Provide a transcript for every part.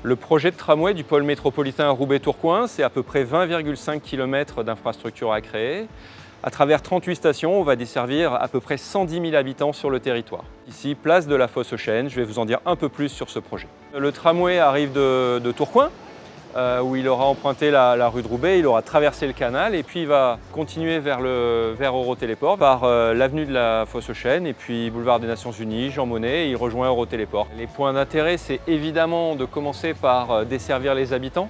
Le projet de tramway du pôle métropolitain Roubaix-Tourcoing, c'est à peu près 20,5 km d'infrastructures à créer. À travers 38 stations, on va desservir à peu près 110 000 habitants sur le territoire. Ici, place de la Fosse aux Chênes, je vais vous en dire un peu plus sur ce projet. Le tramway arrive de Tourcoing, où il aura emprunté la rue de Roubaix, il aura traversé le canal et puis il va continuer vers Eurotéléport par l'avenue de la Fosse aux Chênes et puis boulevard des Nations Unies, Jean Monnet, et il rejoint Eurotéléport. Les points d'intérêt, c'est évidemment de commencer par desservir les habitants.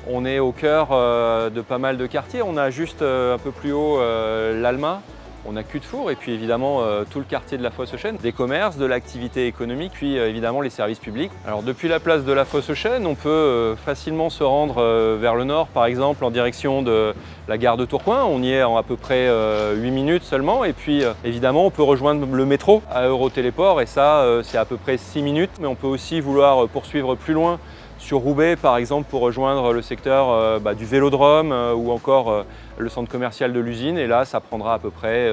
On est au cœur de pas mal de quartiers, on a juste un peu plus haut l'Alma, on a Cul-de-Four et puis évidemment tout le quartier de la Fosse aux Chênes, des commerces, de l'activité économique, puis évidemment les services publics. Alors depuis la place de la Fosse aux Chênes, on peut facilement se rendre vers le nord, par exemple en direction de la gare de Tourcoing. On y est en à peu près 8 minutes seulement et puis évidemment on peut rejoindre le métro à Eurotéléport et ça c'est à peu près 6 minutes. Mais on peut aussi vouloir poursuivre plus loin sur Roubaix, par exemple, pour rejoindre le secteur du Vélodrome ou encore le centre commercial de l'usine. Et là, ça prendra à peu près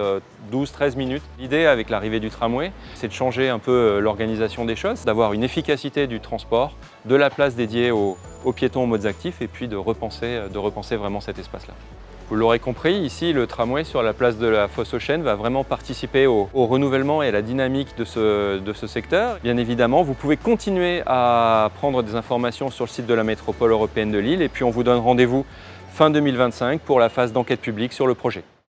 12-13 minutes. L'idée avec l'arrivée du tramway, c'est de changer un peu l'organisation des choses, d'avoir une efficacité du transport, de la place dédiée aux piétons, aux modes actifs et puis de repenser vraiment cet espace-là. Vous l'aurez compris, ici, le tramway sur la place de la Fosse aux Chênes va vraiment participer au renouvellement et à la dynamique de ce secteur. Bien évidemment, vous pouvez continuer à prendre des informations sur le site de la Métropole européenne de Lille et puis on vous donne rendez-vous fin 2025 pour la phase d'enquête publique sur le projet.